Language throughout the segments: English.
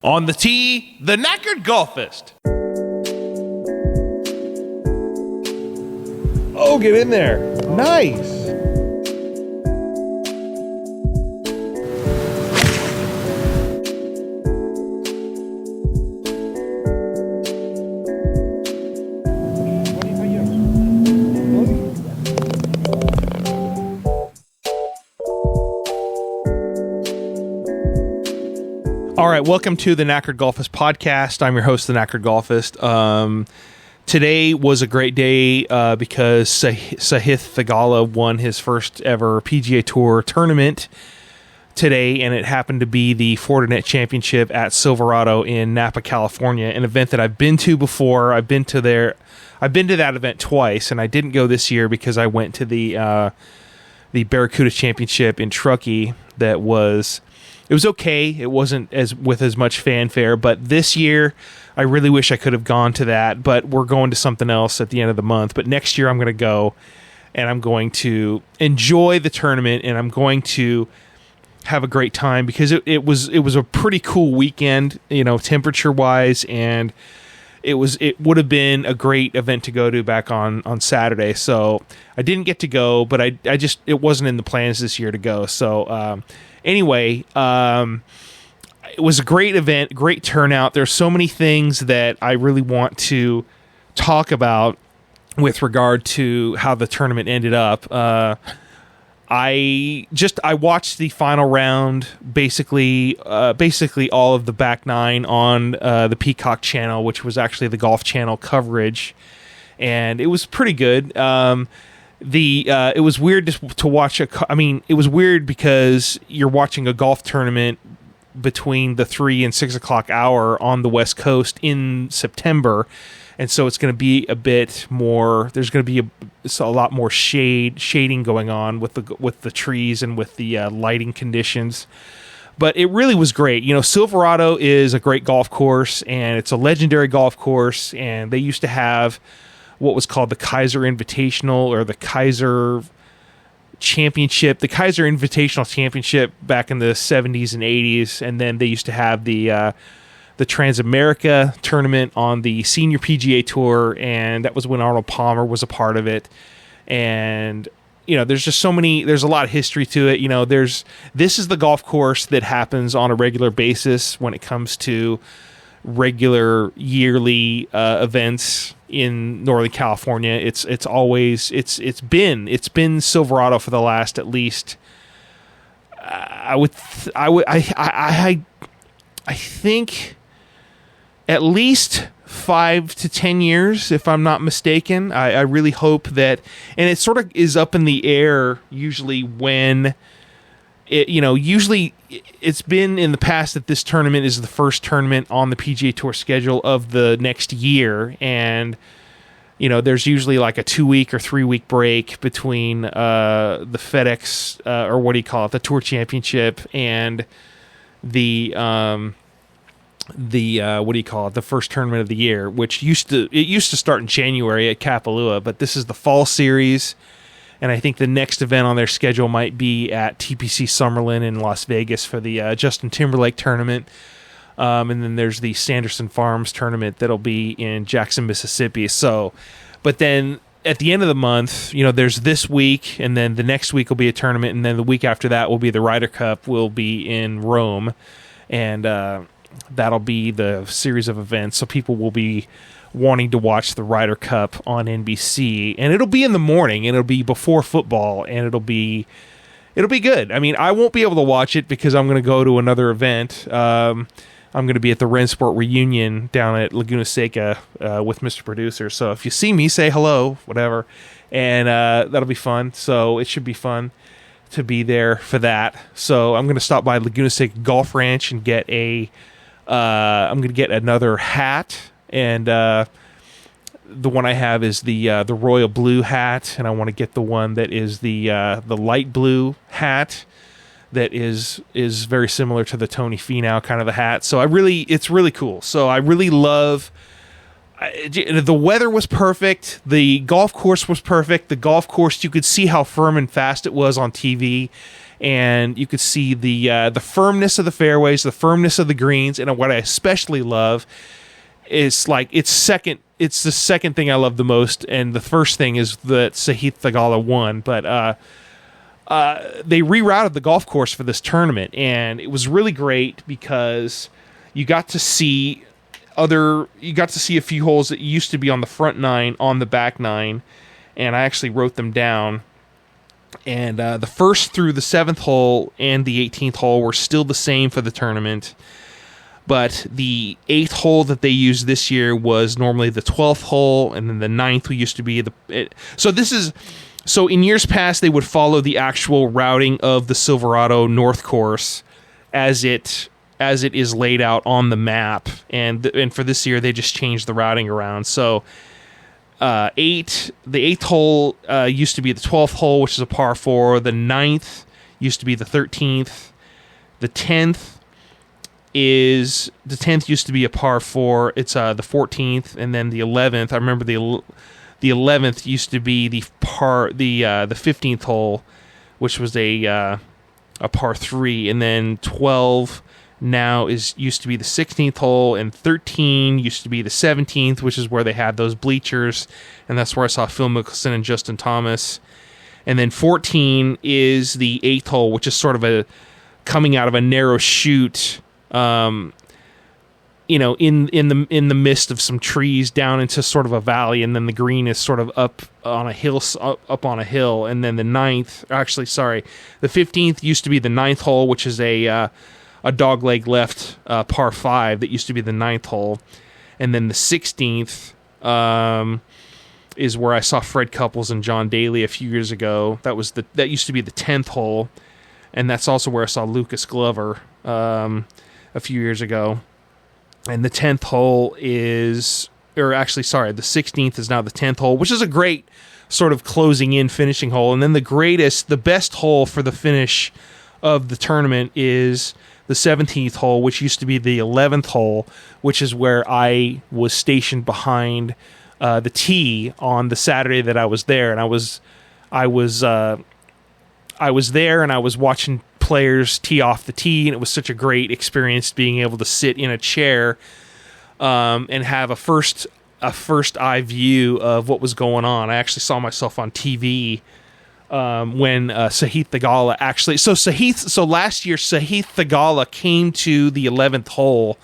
On the tee, the Knackered Golfist. Oh, get in there. Nice. All right, welcome to the Knackered Golfist podcast. I'm your host, the Knackered Golfist. Today was a great day because Sahith Theegala won his first ever PGA Tour tournament today, and it happened to be the Fortinet Championship at Sliverado in Napa, California, an event that I've been to before. I've been to that event twice, and I didn't go this year because I went to the Barracuda Championship in Truckee. It was okay. It wasn't with as much fanfare, but this year I really wish I could have gone to that, but we're going to something else at the end of the month. But next year I'm going to go, and I'm going to enjoy the tournament, and I'm going to have a great time because it was a pretty cool weekend, temperature wise, and it would have been a great event to go to back on Saturday. So I didn't get to go, but it wasn't in the plans this year to go. So anyway, it was a great event, great turnout. There's so many things that I really want to talk about with regard to how the tournament ended up. I watched the final round, basically all of the back nine on the Peacock channel, which was actually the Golf Channel coverage, and it was pretty good. It was weird to watch it was weird because you're watching a golf tournament between the 3 and 6 o'clock hour on the West Coast in September, and so it's going to be a bit more. There's going to be a lot more shading going on with the trees and with the lighting conditions. But it really was great. Silverado is a great golf course, and it's a legendary golf course, and they used to have what was called the Kaiser Invitational or the Kaiser Championship, the Kaiser Invitational Championship back in the 70s and 80s, and then they used to have the Transamerica tournament on the Senior PGA Tour, and that was when Arnold Palmer was a part of it. And there's just there's a lot of history to it. This is the golf course that happens on a regular basis when it comes to regular yearly events in Northern California. It's been Silverado for the last at least I think at least 5 to 10 years, if I'm not mistaken. I really hope that, and it sort of is up in the air usually when usually it's been in the past that this tournament is the first tournament on the PGA Tour schedule of the next year, and there's usually like a 2-week or 3-week break between the FedEx or what do you call it, the Tour Championship, and the what do you call it, the first tournament of the year, which used to start in January at Kapalua, but this is the fall series. And I think the next event on their schedule might be at TPC Summerlin in Las Vegas for the Justin Timberlake tournament. And then there's the Sanderson Farms tournament that'll be in Jackson, Mississippi. So, but then at the end of the month, there's this week, and then the next week will be a tournament, and then the week after that will be the Ryder Cup, will be in Rome. And that'll be the series of events. So people will be wanting to watch the Ryder Cup on NBC, and it'll be in the morning, and it'll be before football, and it'll be good. I mean, I won't be able to watch it because I'm going to go to another event. I'm going to be at the Rensport reunion down at Laguna Seca with Mr. Producer. So if you see me, say hello, whatever, and that'll be fun. So it should be fun to be there for that. So I'm going to stop by Laguna Seca Golf Ranch and get I'm going to get another hat. And the one I have is the royal blue hat, and I want to get the one that is the light blue hat that is very similar to the Tony Finau kind of the hat. So it's really cool. So I really love. The weather was perfect. The golf course was perfect. The golf course, you could see how firm and fast it was on TV, and you could see the firmness of the fairways, the firmness of the greens, and what I especially love is it's the second thing I love the most, and the first thing is that Sahith Theegala won, but they rerouted the golf course for this tournament, and it was really great because you got to see a few holes that used to be on the front 9 on the back 9, and I actually wrote them down. And the first through the 7th hole and the 18th hole were still the same for the tournament. But the 8th hole that they used this year was normally the 12th hole, and then the 9th used to be So in years past, they would follow the actual routing of the Silverado North Course as it is laid out on the map. And for this year, they just changed the routing around. So the 8th hole used to be the 12th hole, which is a par 4. The 9th used to be the 13th. The 10th used to be a par 4. It's the 14th, and then the 11th. I remember the 11th used to be the 15th hole, which was a par 3, and then 12 now used to be the 16th hole, and 13 used to be the 17th, which is where they had those bleachers, and that's where I saw Phil Mickelson and Justin Thomas. And then 14 is the 8th hole, which is sort of coming out of a narrow chute, in the midst of some trees down into sort of a valley, and then the green is sort of up on a hill, and then the 15th used to be the 9th hole, which is a dogleg left par 5 that used to be the 9th hole, and then the 16th is where I saw Fred Couples and John Daly a few years ago. That used to be the 10th hole, and that's also where I saw Lucas Glover a few years ago. And the 10th hole the 16th is now the 10th hole, which is a great sort of closing in finishing hole. And then the best hole for the finish of the tournament is the 17th hole, which used to be the 11th hole, which is where I was stationed behind the tee on the Saturday that I was there. And I was there, and I was watching players tee off the tee, and it was such a great experience being able to sit in a chair and have a first eye view of what was going on. I actually saw myself on TV when Sahith Theegala so last year Sahith Theegala came to the 11th hole,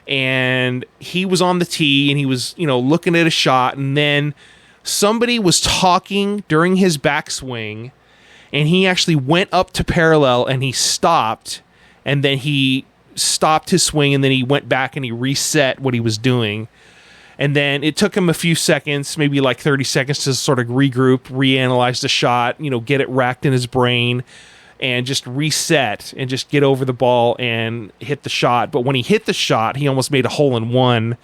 and he was on the tee, and he was looking at a shot, and then somebody was talking during his backswing, and he actually went up to parallel, and he stopped, and then he stopped his swing, and then he went back and he reset what he was doing. And then it took him a few seconds, maybe like 30 seconds, to sort of regroup, reanalyze the shot, get it racked in his brain, and just reset and just get over the ball and hit the shot. But when he hit the shot, he almost made a hole-in-one,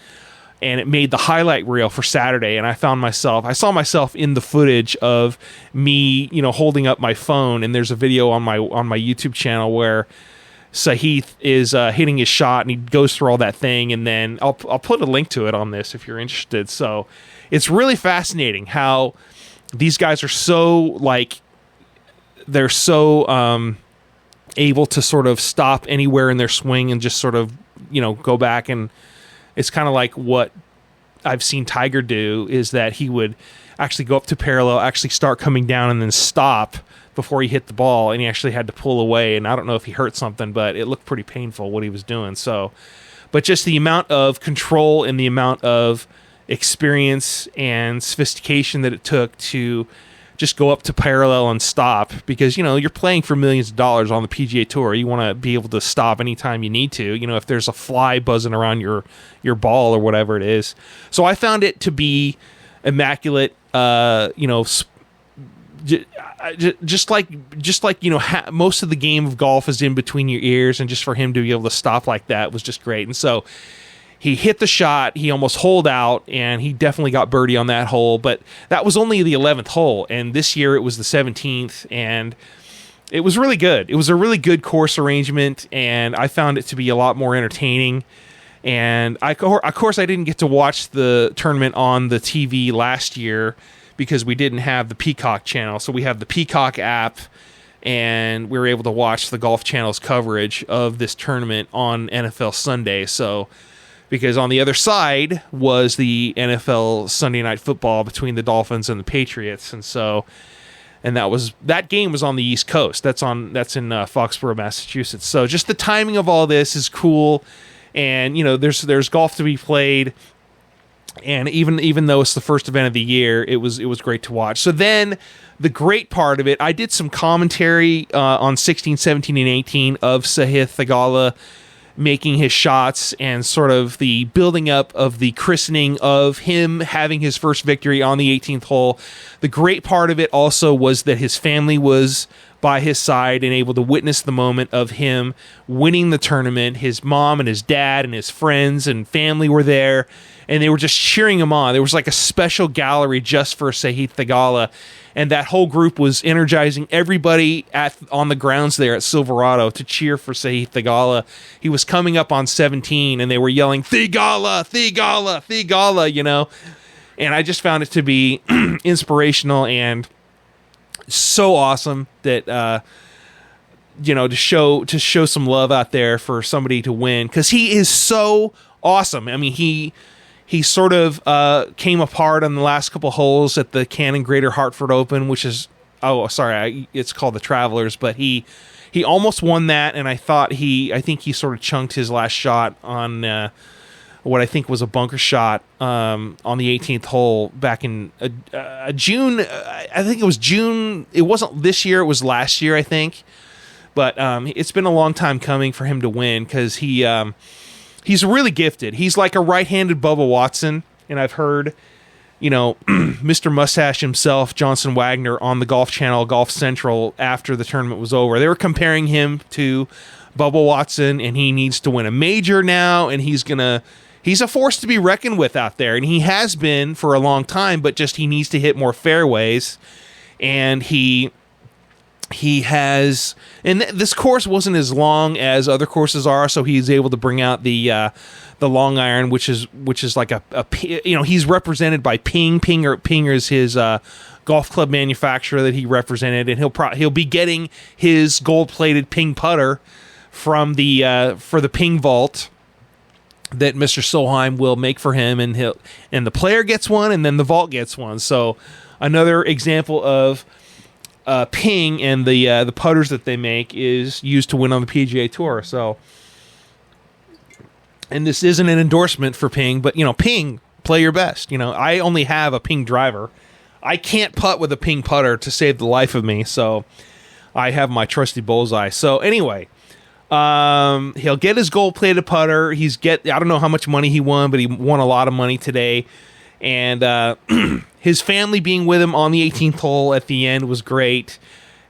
and it made the highlight reel for Saturday. And I saw myself in the footage of me, holding up my phone. And there's a video on my YouTube channel where Sahith is hitting his shot, and he goes through all that thing. And then I'll put a link to it on this if you're interested. So it's really fascinating how these guys are so able to sort of stop anywhere in their swing and just sort of, go back. And it's kind of like what I've seen Tiger do, is that he would actually go up to parallel, actually start coming down, and then stop before he hit the ball, and he actually had to pull away. And I don't know if he hurt something, but it looked pretty painful what he was doing. So, but just the amount of control and the amount of experience and sophistication that it took to just go up to parallel and stop, because you're playing for millions of dollars on the PGA Tour. You want to be able to stop anytime you need to, if there's a fly buzzing around your ball or whatever it is. So I found it to be immaculate. Just like most of the game of golf is in between your ears, and just for him to be able to stop like that was just great. And so he hit the shot, he almost holed out, and he definitely got birdie on that hole, but that was only the 11th hole, and this year it was the 17th, and it was really good. It was a really good course arrangement, and I found it to be a lot more entertaining. And of course I didn't get to watch the tournament on the TV last year because we didn't have the Peacock channel. So we have the Peacock app, and we were able to watch the Golf Channel's coverage of this tournament on NFL Sunday. So, because on the other side was the NFL Sunday Night Football between the Dolphins and the Patriots, and that game was on the East Coast. That's in Foxborough, Massachusetts. So just the timing of all this is cool, and there's golf to be played. And even though it's the first event of the year, it was great to watch. So then the great part of it, I did some commentary on 16, 17, and 18 of Sahith Theegala making his shots and sort of the building up of the christening of him having his first victory on the 18th hole. The great part of it also was that his family was by his side and able to witness the moment of him winning the tournament. His mom and his dad and his friends and family were there, and they were just cheering him on. There was like a special gallery just for Sahith Theegala, and that whole group was energizing everybody on the grounds there at Silverado to cheer for Sahith Theegala. He was coming up on 17, and they were yelling, "Theegala, Theegala, Theegala," And I just found it to be inspirational and so awesome that to show some love out there for somebody to win, because he is so awesome. I mean, he sort of came apart on the last couple holes at the Cannon Greater Hartford Open, which is it's called the Travelers, but he almost won that, and I think he sort of chunked his last shot on what I think was a bunker shot on the 18th hole back in June. I think it was June. It wasn't this year. It was last year, I think. But it's been a long time coming for him to win, because he's really gifted. He's like a right-handed Bubba Watson, and I've heard, Mr. Mustache himself, Johnson Wagner, on the Golf Channel, Golf Central, after the tournament was over. They were comparing him to Bubba Watson, and he needs to win a major now, and he's a force to be reckoned with out there, and he has been for a long time, but just he needs to hit more fairways, and he has, and this course wasn't as long as other courses are, so he's able to bring out the long iron, which is like he's represented by Ping. Ping is his golf club manufacturer that he represented, and he'll be getting his gold-plated Ping putter from for the Ping vault that Mr. Solheim will make for him, and the player gets one, and then the vault gets one. So another example of Ping and the putters that they make is used to win on the PGA Tour. So, and this isn't an endorsement for Ping, but Ping, play your best. I only have a Ping driver. I can't putt with a Ping putter to save the life of me, so I have my trusty Bullseye. So anyway, he'll get his gold-plated putter. I don't know how much money he won, but he won a lot of money today. And his family being with him on the 18th hole at the end was great.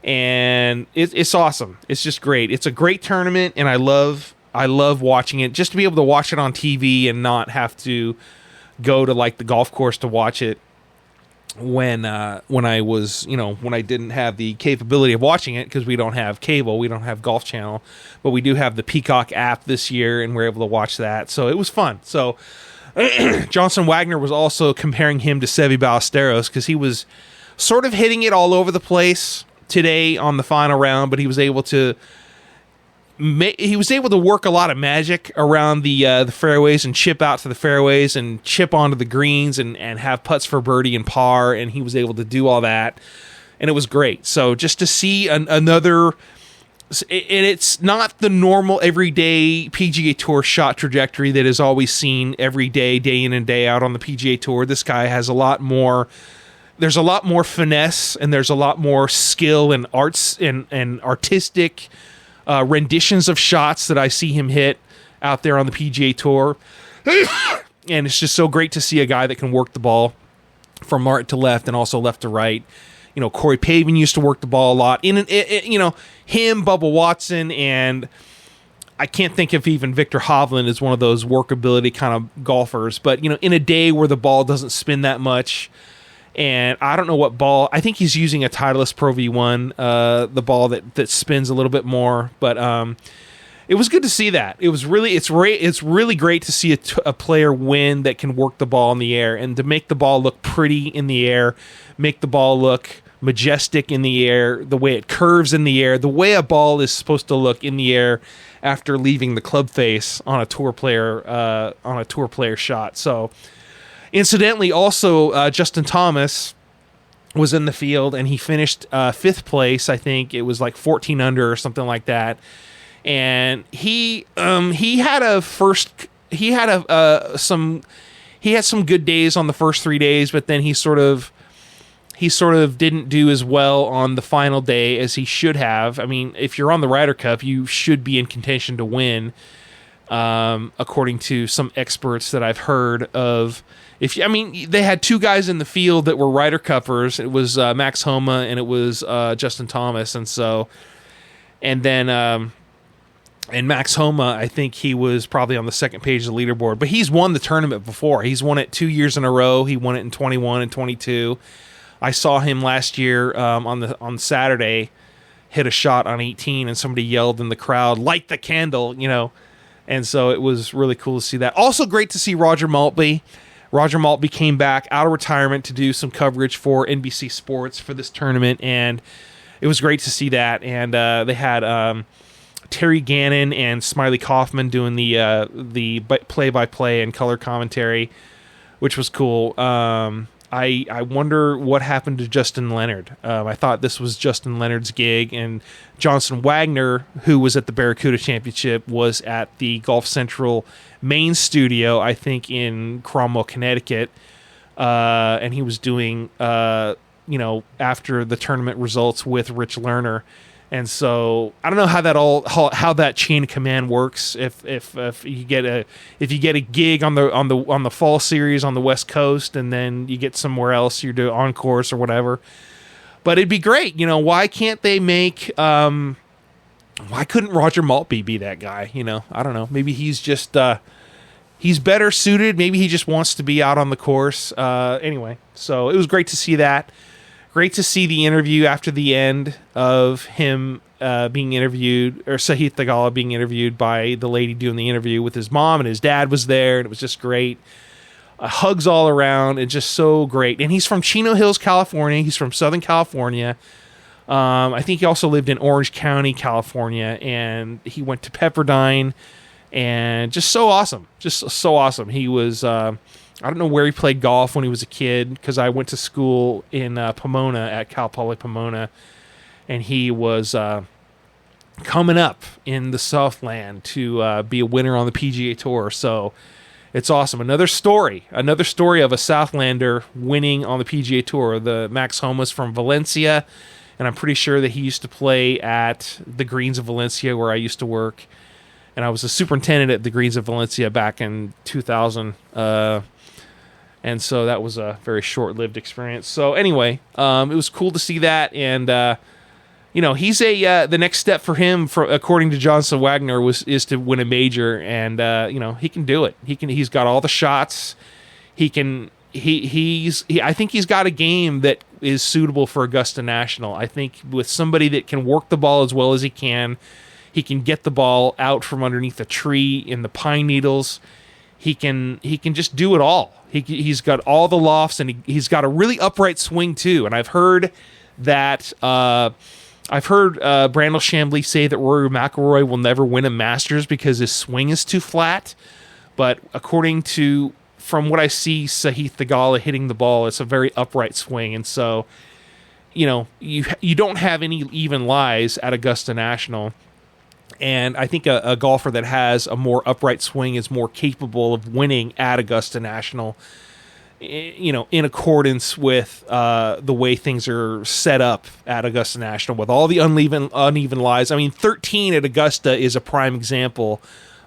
And it's awesome. It's just great. It's a great tournament, and I love watching it. Just to be able to watch it on TV and not have to go to like the golf course to watch it when I was, when I didn't have the capability of watching it, because we don't have cable, we don't have Golf Channel, but we do have the Peacock app this year, and we're able to watch that. So it was fun. So Johnson Wagner was also comparing him to Seve Ballesteros, because he was sort of hitting it all over the place today on the final round, but he was able to work a lot of magic around the fairways and chip out to the fairways and chip onto the greens and have putts for birdie and par, and he was able to do all that, and it was great. So just to see another, and it's not the normal everyday PGA Tour shot trajectory that is always seen every day, day in and day out on the PGA Tour. This guy has a lot more. There's a lot more finesse, and there's a lot more skill and arts and artistic renditions of shots that I see him hit out there on the PGA Tour. And it's just so great to see a guy that can work the ball from right to left and also left to right. Corey Pavin used to work the ball a lot. Him, Bubba Watson, and I can't think if even Victor Hovland is one of those workability kind of golfers. But, in a day where the ball doesn't spin that much, and I don't know what ball. I think he's using a Titleist Pro V1, the ball that spins a little bit more. But it was good to see that. It's really great to see a player win that can work the ball in the air, and to make the ball look pretty in the air, make the ball look majestic in the air, the way it curves in the air, the way a ball is supposed to look in the air after leaving the club face on a tour player shot. So, incidentally, also Justin Thomas was in the field, and he finished fifth place. I think it was like 14 under or something like that. And he had some good days on the first 3 days, but then he sort of didn't do as well on the final day as he should have. I mean, if you're on the Ryder Cup, you should be in contention to win, according to some experts that I've heard of. They had two guys in the field that were Ryder Cuppers. It was Max Homa and it was Justin Thomas, and Max Homa, I think he was probably on the second page of the leaderboard. But he's won the tournament before. He's won it 2 years in a row. He won it in 21 and 22. I saw him last year on Saturday hit a shot on 18, and somebody yelled in the crowd, "Light the candle," And so it was really cool to see that. Also great to see Roger Maltby. Roger Maltby came back out of retirement to do some coverage for NBC Sports for this tournament, and it was great to see that. And they had Terry Gannon and Smiley Kaufman doing the play-by-play and color commentary, which was cool. I wonder what happened to Justin Leonard. I thought this was Justin Leonard's gig, and Johnson Wagner, who was at the Barracuda Championship, was at the Golf Central main studio, I think in Cromwell, Connecticut, and he was doing, after the tournament results with Rich Lerner. And so I don't know how that chain of command works. If you get a gig on the fall series on the West Coast, and then you get somewhere else, you do on course or whatever. But it'd be great. Why can't they make? Why couldn't Roger Maltby be that guy? I don't know. Maybe he's just he's better suited. Maybe he just wants to be out on the course. Anyway, so it was great to see that. Great to see the interview after the end of him being interviewed, or Sahith Theegala being interviewed by the lady doing the interview with his mom, and his dad was there, and it was just great. Hugs all around, and just so great. And he's from Chino Hills, California. He's from Southern California. I think he also lived in Orange County, California, and he went to Pepperdine, and just so awesome. Just so awesome. He was... I don't know where he played golf when he was a kid, because I went to school in Pomona at Cal Poly Pomona, and he was coming up in the Southland to be a winner on the PGA Tour. So it's awesome. Another story of a Southlander winning on the PGA Tour. The Max Homa's from Valencia, and I'm pretty sure that he used to play at the Greens of Valencia where I used to work, and I was a superintendent at the Greens of Valencia back in 2000. And so that was a very short-lived experience. So anyway, it was cool to see that, and he's the next step for him, according to Johnson Wagner, is to win a major, and he can do it. He's got all the shots. I think he's got a game that is suitable for Augusta National. I think with somebody that can work the ball as well as he can get the ball out from underneath a tree in the pine needles. He can just do it all. He's got all the lofts, and he's got a really upright swing too. And I've heard that Brandel Chambly say that Rory McIlroy will never win a Masters because his swing is too flat. But from what I see, Sahith Theegala hitting the ball, it's a very upright swing, and so you don't have any even lies at Augusta National. And I think a golfer that has a more upright swing is more capable of winning at Augusta National, in accordance with the way things are set up at Augusta National with all the uneven lies. I mean, 13 at Augusta is a prime example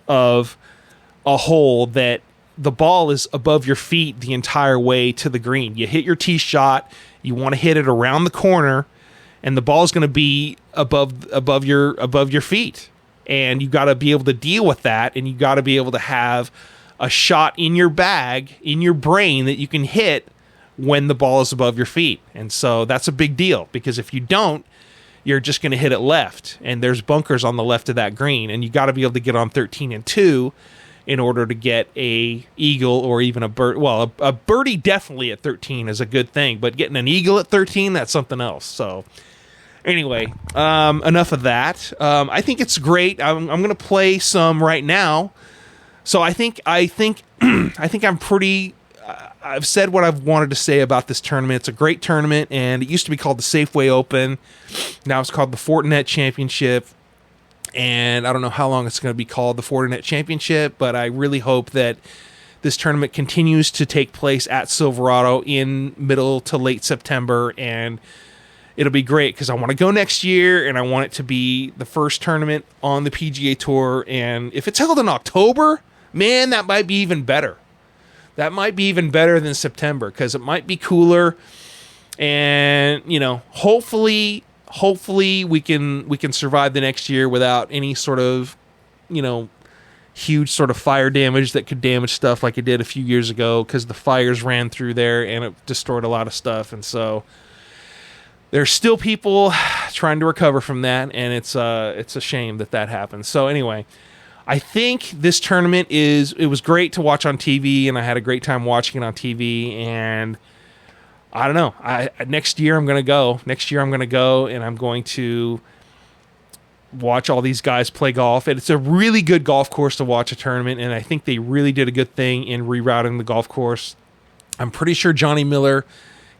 of a hole that the ball is above your feet the entire way to the green. You hit your tee shot, you want to hit it around the corner, and the ball is going to be above your feet. And you got to be able to deal with that, and you got to be able to have a shot in your bag, in your brain, that you can hit when the ball is above your feet. And so that's a big deal, because if you don't, you're just going to hit it left, and there's bunkers on the left of that green, and you got to be able to get on 13 and 2 in order to get a eagle or even a bird. Well, a birdie definitely at 13 is a good thing, but getting an eagle at 13, that's something else. So anyway, enough of that. I think it's great. I'm going to play some right now. So I think I'm pretty. I've said what I've wanted to say about this tournament. It's a great tournament, and it used to be called the Safeway Open. Now it's called the Fortinet Championship. And I don't know how long it's going to be called the Fortinet Championship, but I really hope that this tournament continues to take place at Silverado in middle to late September, and it'll be great because I want to go next year, and I want it to be the first tournament on the PGA Tour. And if it's held in October, man, that might be even better. That might be even better than September because it might be cooler, and hopefully we can survive the next year without any sort of huge sort of fire damage that could damage stuff like it did a few years ago, because the fires ran through there and it destroyed a lot of stuff. And so there's still people trying to recover from that, and it's a shame that happened. So anyway, I think this tournament it was great to watch on TV, and I had a great time watching it on TV. And I don't know. Next year I'm going to go. Next year I'm going to go, and I'm going to watch all these guys play golf. And it's a really good golf course to watch a tournament, and I think they really did a good thing in rerouting the golf course. I'm pretty sure Johnny Miller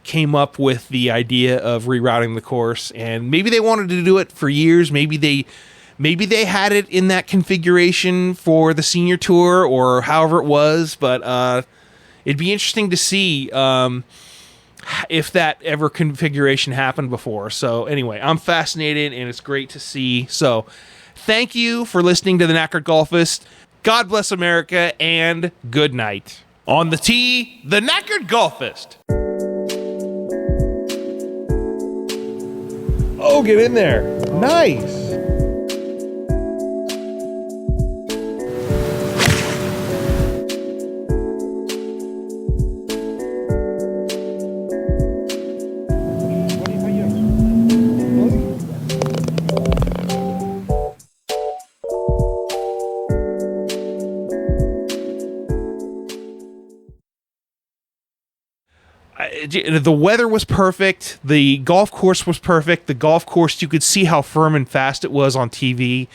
came up with the idea of rerouting the course, and maybe they wanted to do it for years. Maybe they had it in that configuration for the senior tour or however it was, but it'd be interesting to see if that ever configuration happened before. So anyway, I'm fascinated, and it's great to see. So thank you for listening to the Knackered Golfist. God bless America, and good night. On the tee, the Knackered Golfist. Oh, get in there. Nice. The weather was perfect. The golf course was perfect. The golf course, you could see how firm and fast it was on TV.